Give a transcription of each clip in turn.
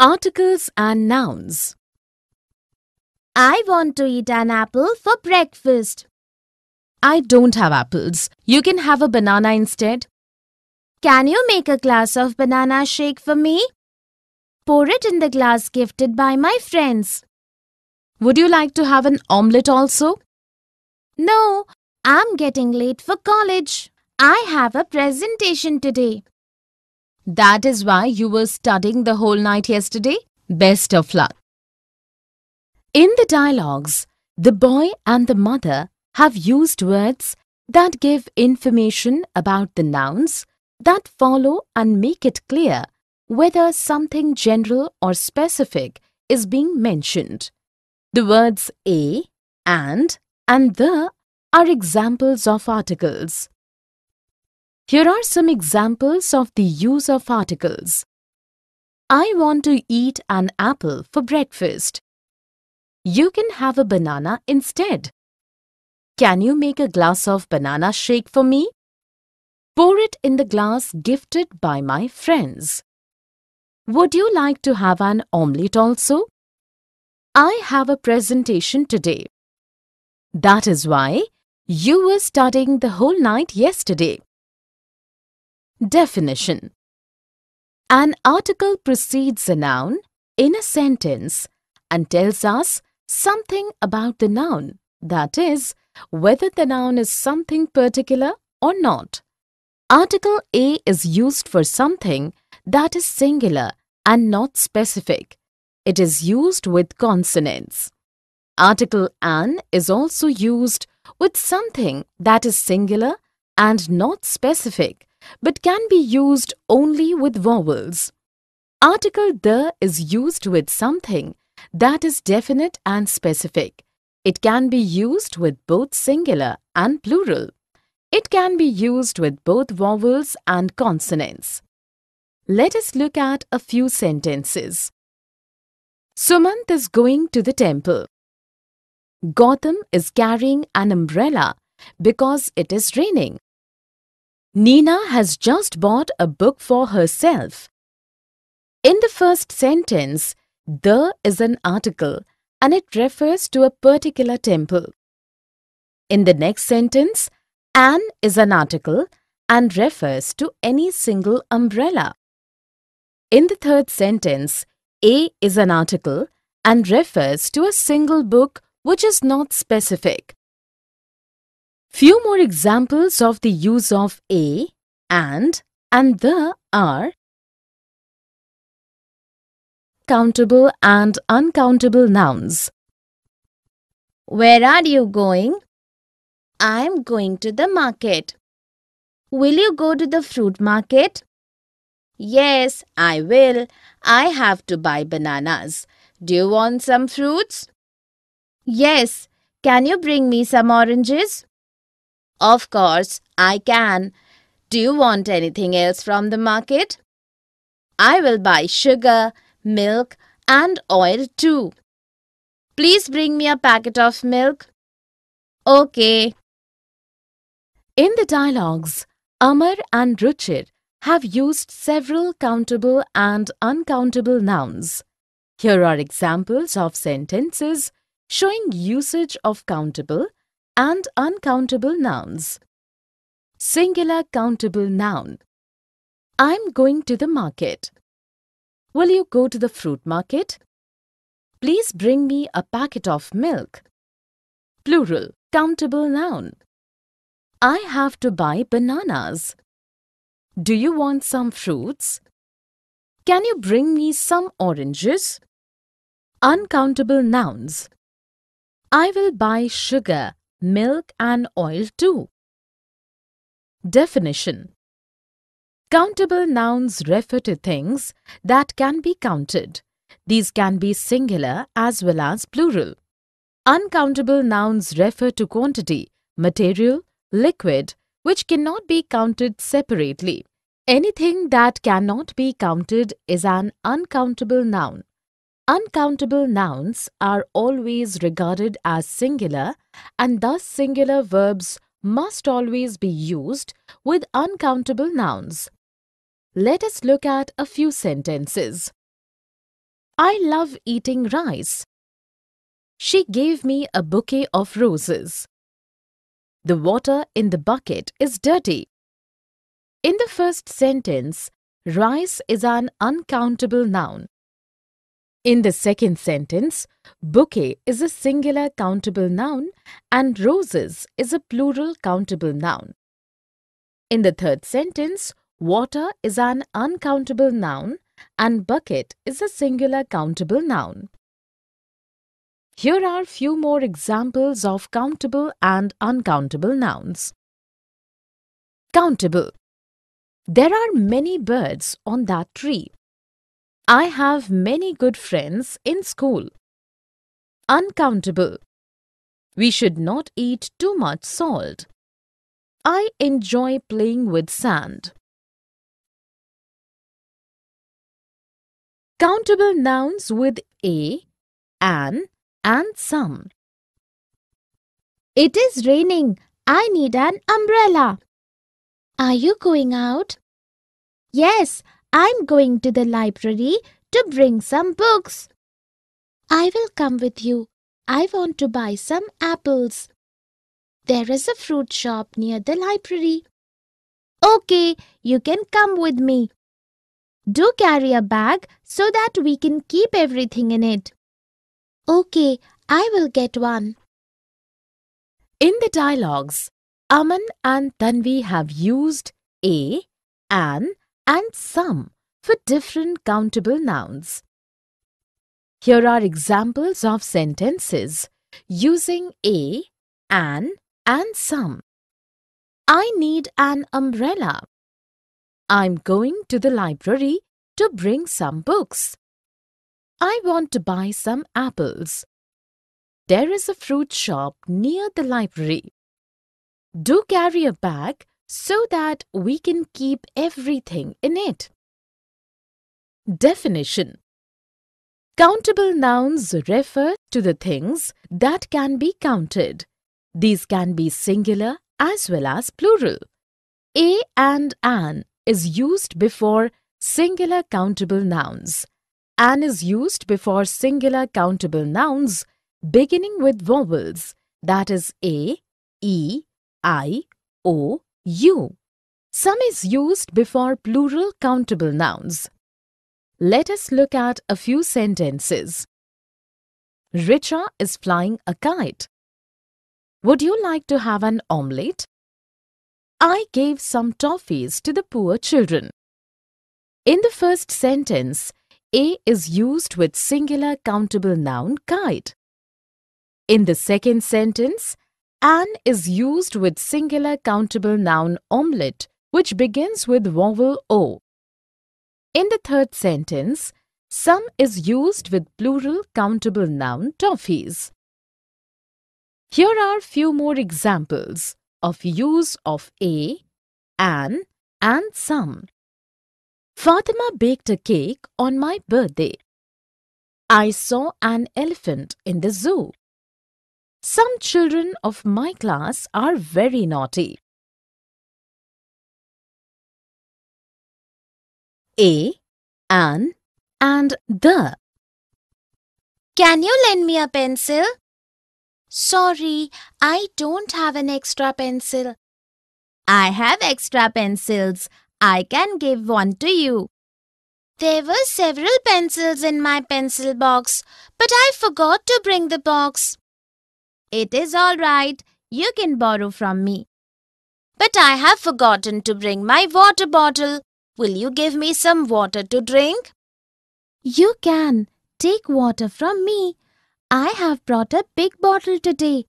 Articles and nouns. I want to eat an apple for breakfast. I don't have apples. You can have a banana instead. Can you make a glass of banana shake for me? Pour it in the glass gifted by my friends. Would you like to have an omelette also? No, I'm getting late for college. I have a presentation today. That is why you were studying the whole night yesterday? Best of luck. In the dialogues, the boy and the mother have used words that give information about the nouns that follow and make it clear whether something general or specific is being mentioned. The words a, and the are examples of articles. Here are some examples of the use of articles. I want to eat an apple for breakfast. You can have a banana instead. Can you make a glass of banana shake for me? Pour it in the glass gifted by my friends. Would you like to have an omelette also? I have a presentation today. That is why you were studying the whole night yesterday. Definition. An article precedes a noun in a sentence and tells us something about the noun, that is, whether the noun is something particular or not. Article A is used for something that is singular and not specific. It is used with consonants. Article an is also used with something that is singular and not specific, but can be used only with vowels. Article the is used with something that is definite and specific. It can be used with both singular and plural. It can be used with both vowels and consonants. Let us look at a few sentences. Sumant is going to the temple. Gautam is carrying an umbrella because it is raining. Nina has just bought a book for herself. In the first sentence, the is an article and it refers to a particular temple. In the next sentence, an is an article and refers to any single umbrella. In the third sentence, a is an article and refers to a single book which is not specific. Few more examples of the use of a, and the are countable and uncountable nouns. Where are you going? I'm going to the market. Will you go to the fruit market? Yes, I will. I have to buy bananas. Do you want some fruits? Yes. Can you bring me some oranges? Of course, I can. Do you want anything else from the market? I will buy sugar, milk, and oil too. Please bring me a packet of milk. Okay. In the dialogues, Amar and Ruchir have used several countable and uncountable nouns. Here are examples of sentences showing usage of countable and uncountable nouns. Singular countable noun. I'm going to the market. Will you go to the fruit market? Please bring me a packet of milk. Plural countable noun. I have to buy bananas. Do you want some fruits? Can you bring me some oranges? Uncountable nouns. I will buy sugar, milk and oil too. Definition. Countable nouns refer to things that can be counted. These can be singular as well as plural. Uncountable nouns refer to quantity, material, liquid, which cannot be counted separately. Anything that cannot be counted is an uncountable noun. Uncountable nouns are always regarded as singular and thus singular verbs must always be used with uncountable nouns. Let us look at a few sentences. I love eating rice. She gave me a bouquet of roses. The water in the bucket is dirty. In the first sentence, rice is an uncountable noun. In the second sentence, bouquet is a singular countable noun and roses is a plural countable noun. In the third sentence, water is an uncountable noun and bucket is a singular countable noun. Here are few more examples of countable and uncountable nouns. Countable. There are many birds on that tree. I have many good friends in school. Uncountable. We should not eat too much salt. I enjoy playing with sand. Countable nouns with a, an, and some. It is raining. I need an umbrella. Are you going out? Yes, I'm going to the library to bring some books. I will come with you. I want to buy some apples. There is a fruit shop near the library. Okay, you can come with me. Do carry a bag so that we can keep everything in it. Okay, I will get one. In the dialogues, Aman and Tanvi have used a, an, and some for different countable nouns. Here are examples of sentences using a, an, and some. I need an umbrella. I'm going to the library to bring some books. I want to buy some apples. There is a fruit shop near the library. Do carry a bag so that we can keep everything in it. Definition. Countable nouns refer to the things that can be counted. These can be singular as well as plural. A and an is used before singular countable nouns. An is used before singular countable nouns beginning with vowels, that is a, e, I, o, u. Some is used before plural countable nouns. Let us look at a few sentences. Richa is flying a kite. Would you like to have an omelette? I gave some toffees to the poor children. In the first sentence, a is used with singular countable noun kite. In the second sentence, an is used with singular countable noun omelette, which begins with vowel o. In the third sentence, some is used with plural countable noun toffees. Here are few more examples of use of a, an, and some. Fatima baked a cake on my birthday. I saw an elephant in the zoo. Some children of my class are very naughty. A, an, and the. Can you lend me a pencil? Sorry, I don't have an extra pencil. I have extra pencils. I can give one to you. There were several pencils in my pencil box, but I forgot to bring the box. It is all right. You can borrow from me. But I have forgotten to bring my water bottle. Will you give me some water to drink? You can. Take water from me. I have brought a big bottle today.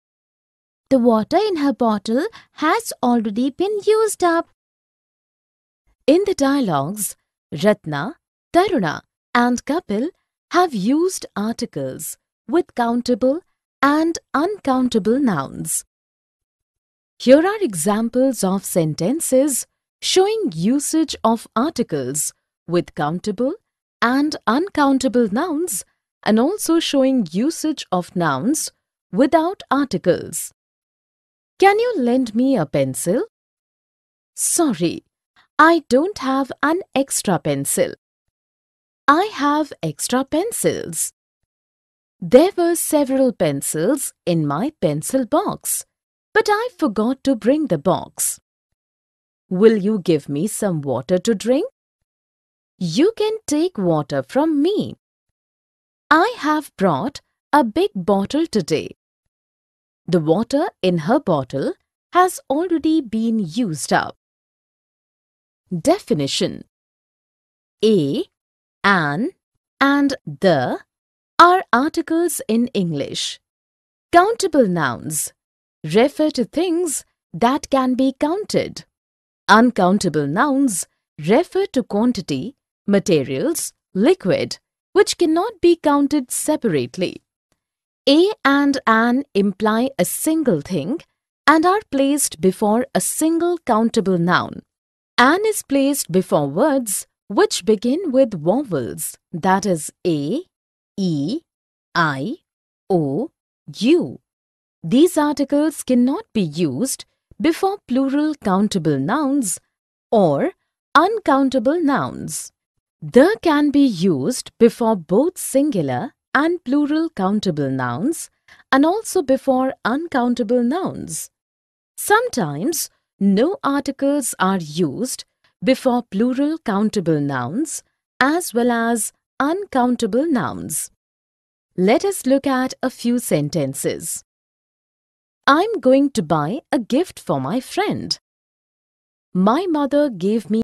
The water in her bottle has already been used up. In the dialogues, Ratna, Taruna, and Kapil have used articles with countable and uncountable nouns. Here are examples of sentences showing usage of articles with countable and uncountable nouns and also showing usage of nouns without articles. Can you lend me a pencil? Sorry, I don't have an extra pencil. I have extra pencils. There were several pencils in my pencil box, but I forgot to bring the box. Will you give me some water to drink? You can take water from me. I have brought a big bottle today. The water in her bottle has already been used up. Definition: A, an, and the are articles in English. Countable nouns refer to things that can be counted. Uncountable nouns refer to quantity, materials, liquid, which cannot be counted separately. A and an imply a single thing and are placed before a single countable noun. An is placed before words which begin with vowels, that is A, E, I, O, U. These articles cannot be used before plural countable nouns or uncountable nouns. The can be used before both singular and plural countable nouns and also before uncountable nouns. Sometimes no articles are used before plural countable nouns as well as uncountable nouns. Let us look at a few sentences. I'm going to buy a gift for my friend. My mother gave me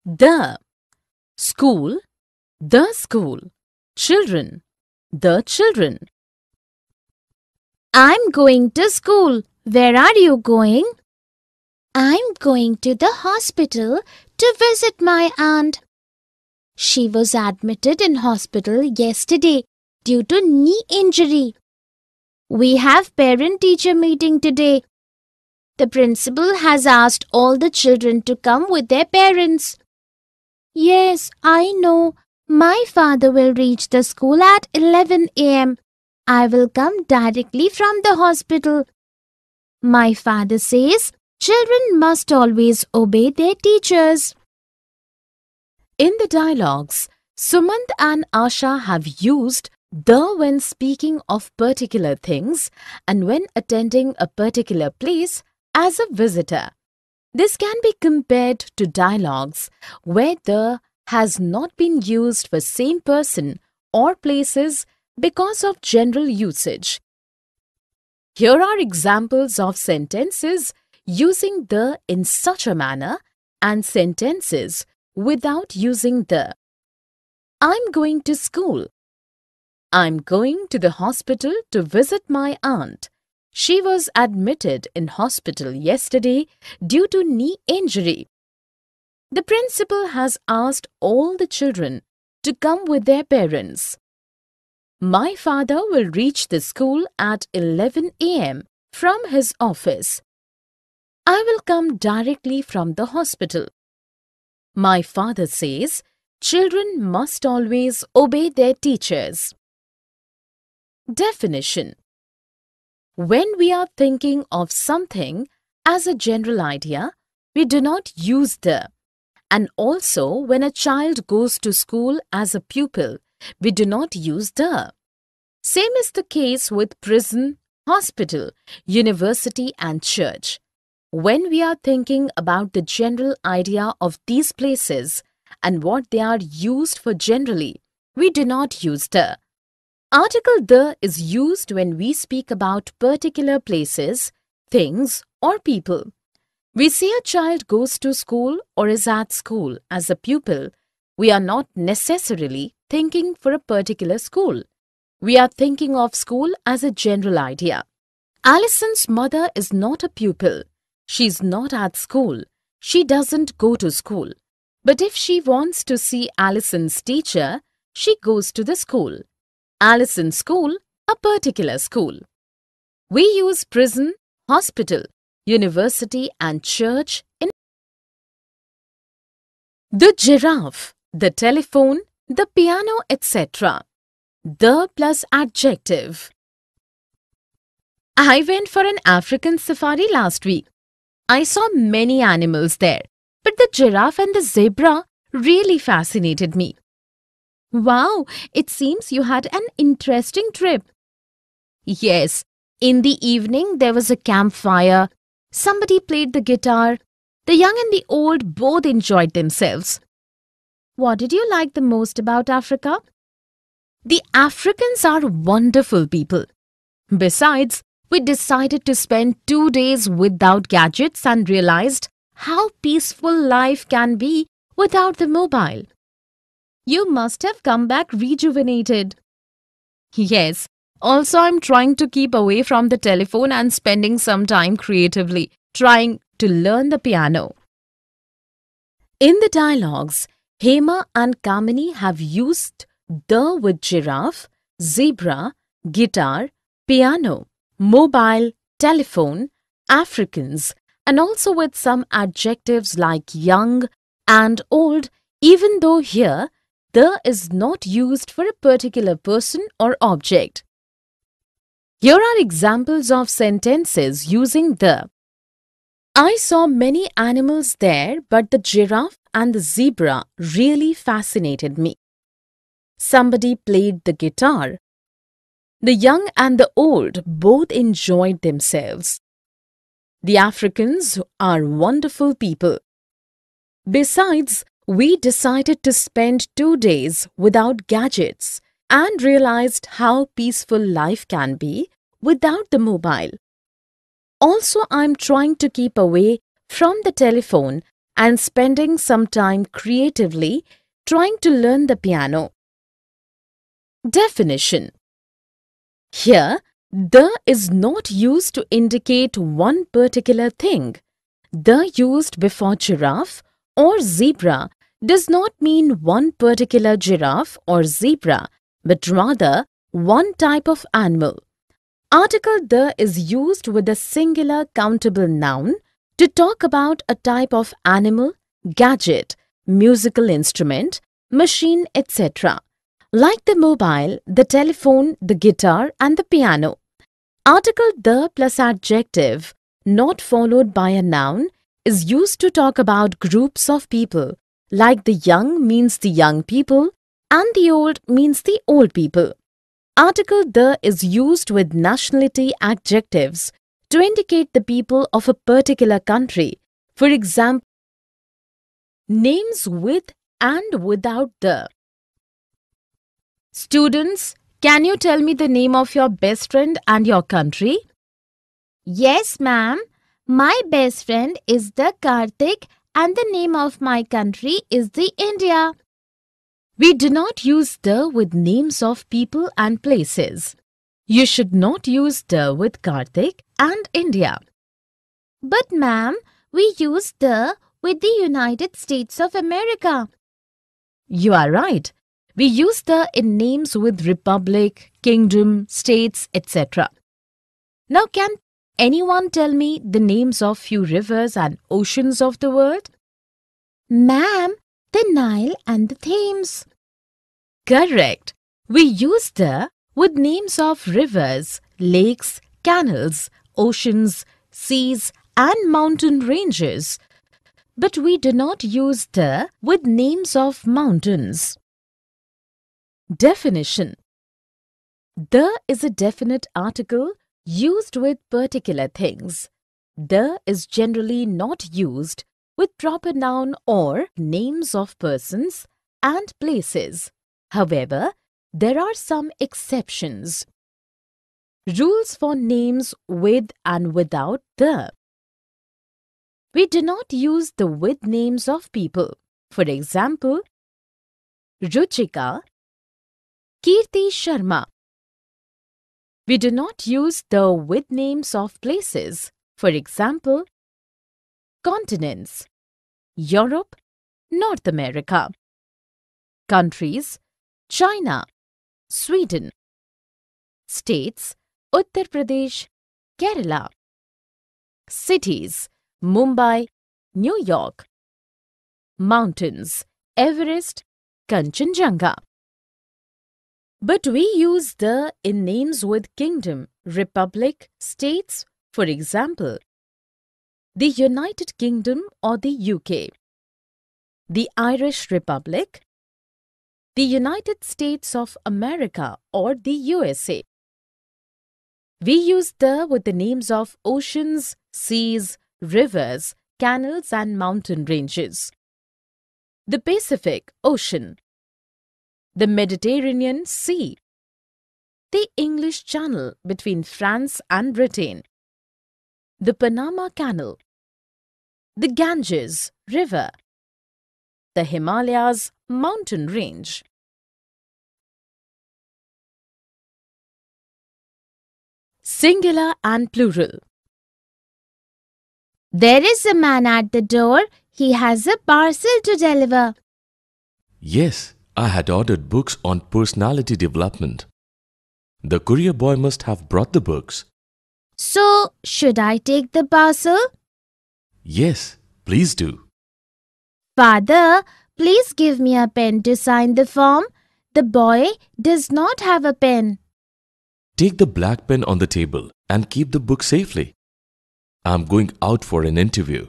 the school, children, the children. I'm going to school. Where are you going? I'm going to the hospital to visit my aunt. She was admitted in hospital yesterday due to knee injury. We have parent-teacher meeting today. The principal has asked all the children to come with their parents. Yes, I know. My father will reach the school at 11 a.m. I will come directly from the hospital. My father says children must always obey their teachers. In the dialogues, Sumant and Asha have used the when speaking of particular things and when attending a particular place as a visitor. This can be compared to dialogues where the has not been used for same person or places because of general usage. Here are examples of sentences using the in such a manner and sentences without using the. I'm going to school. I'm going to the hospital to visit my aunt. She was admitted in hospital yesterday due to knee injury. The principal has asked all the children to come with their parents. My father will reach the school at 11 a.m. from his office. I will come directly from the hospital. My father says children must always obey their teachers. Definition: when we are thinking of something as a general idea, we do not use the. And also when a child goes to school as a pupil, we do not use the. Same is the case with prison, hospital, university and church. When we are thinking about the general idea of these places and what they are used for generally, we do not use the. Article the is used when we speak about particular places, things or people. We say a child goes to school or is at school as a pupil. We are not necessarily thinking for a particular school. We are thinking of school as a general idea. Alison's mother is not a pupil. She is not at school. She doesn't go to school. But if she wants to see Alison's teacher, she goes to the school. Alison's school, a particular school. We use prison, hospital, university and church in the giraffe, the telephone, the piano, etc. The plus adjective. I went for an African safari last week. I saw many animals there, but the giraffe and the zebra really fascinated me. Wow, it seems you had an interesting trip. Yes, in the evening there was a campfire. Somebody played the guitar. The young and the old both enjoyed themselves. What did you like the most about Africa? The Africans are wonderful people. Besides, we decided to spend 2 days without gadgets and realized how peaceful life can be without the mobile. You must have come back rejuvenated. Yes, also I'm trying to keep away from the telephone and spending some time creatively, trying to learn the piano. In the dialogues, Hema and Kamini have used the with giraffe, zebra, guitar, piano, mobile, telephone, Africans, and also with some adjectives like young and old, even though here the is not used for a particular person or object. Here are examples of sentences using the. I saw many animals there, but the giraffe and the zebra really fascinated me. Somebody played the guitar. The young and the old both enjoyed themselves. The Africans are wonderful people. Besides, we decided to spend 2 days without gadgets and realized how peaceful life can be without the mobile. Also, I'm trying to keep away from the telephone and spending some time creatively trying to learn the piano. Definition. Here, the is not used to indicate one particular thing. The used before giraffe or zebra does not mean one particular giraffe or zebra, but rather one type of animal. Article the is used with a singular countable noun to talk about a type of animal, gadget, musical instrument, machine, etc. Like the mobile, the telephone, the guitar and the piano. Article the plus adjective, not followed by a noun, is used to talk about groups of people, like the young means the young people and the old means the old people. Article the is used with nationality adjectives to indicate the people of a particular country. For example, names with and without the. Students, can you tell me the name of your best friend and your country? Yes, ma'am. My best friend is the Karthik and the name of my country is the India. We do not use the with names of people and places. You should not use the with Karthik and India. But ma'am, we use the with the United States of America. You are right. We use the in names with republic, kingdom, states, etc. Now can anyone tell me the names of few rivers and oceans of the world? Ma'am, the Nile and the Thames. Correct. We use the with names of rivers, lakes, canals, oceans, seas and mountain ranges. But we do not use the with names of mountains. Definition. The is a definite article used with particular things. The is generally not used with proper noun or names of persons and places. However, there are some exceptions. Rules for names with and without the. We do not use the with names of people. For example, Ruchika, Kirti Sharma. We do not use the with names of places. For example, continents, Europe, North America. Countries, China, Sweden. States, Uttar Pradesh, Kerala. Cities, Mumbai, New York. Mountains, Everest, Kanchenjunga. But we use the in names with kingdom, republic, states, for example, the United Kingdom or the UK. the Irish Republic, the United States of America or the USA. We use the with the names of oceans, seas, rivers, canals and mountain ranges. The Pacific Ocean, the Mediterranean Sea, the English Channel between France and Britain, the Panama Canal, the Ganges River, the Himalayas mountain range. Singular and plural. There is a man at the door. He has a parcel to deliver. Yes, I had ordered books on personality development. The courier boy must have brought the books. So, should I take the parcel? Yes, please do. Father, please give me a pen to sign the form. The boy does not have a pen. Take the black pen on the table and keep the book safely. I'm going out for an interview.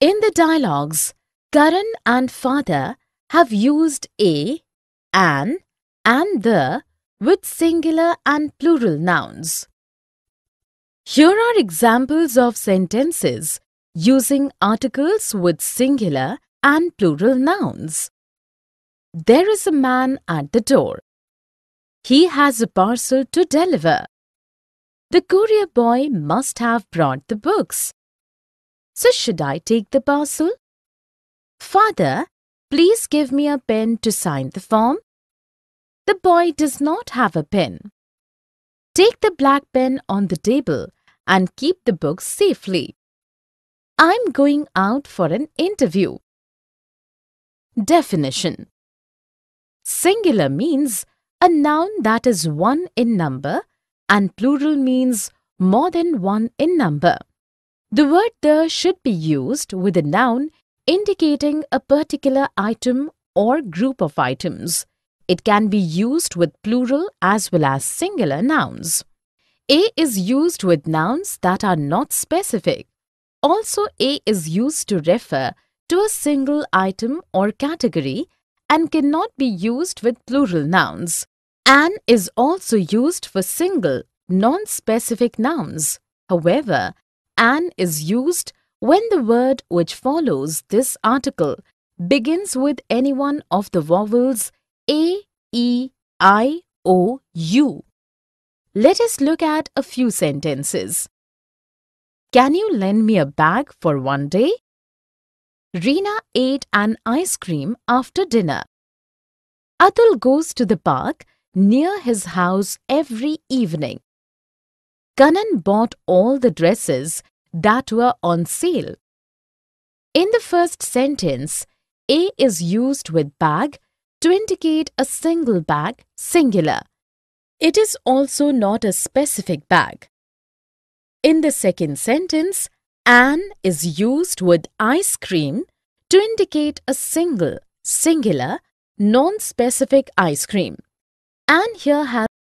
In the dialogues, Karan and father have used a, an, and the with singular and plural nouns. Here are examples of sentences using articles with singular and plural nouns. There is a man at the door. He has a parcel to deliver. The courier boy must have brought the books. So should I take the parcel? Father, please give me a pen to sign the form. The boy does not have a pen. Take the black pen on the table and keep the books safely. I'm going out for an interview. Definition. Singular means a noun that is one in number and plural means more than one in number. The word the should be used with a noun indicating a particular item or group of items. It can be used with plural as well as singular nouns. A is used with nouns that are not specific. Also, a is used to refer to a single item or category and cannot be used with plural nouns. An is also used for single, non-specific nouns. However, an is used when the word which follows this article begins with any one of the vowels A, E, I, O, U. Let us look at a few sentences. Can you lend me a bag for one day? Reena ate an ice cream after dinner. Atul goes to the park near his house every evening. Kanan bought all the dresses that were on sale. In the first sentence, A is used with bag to indicate a single bag, singular. It is also not a specific bag. In the second sentence, an is used with ice cream to indicate a single, singular, non-specific ice cream. An here has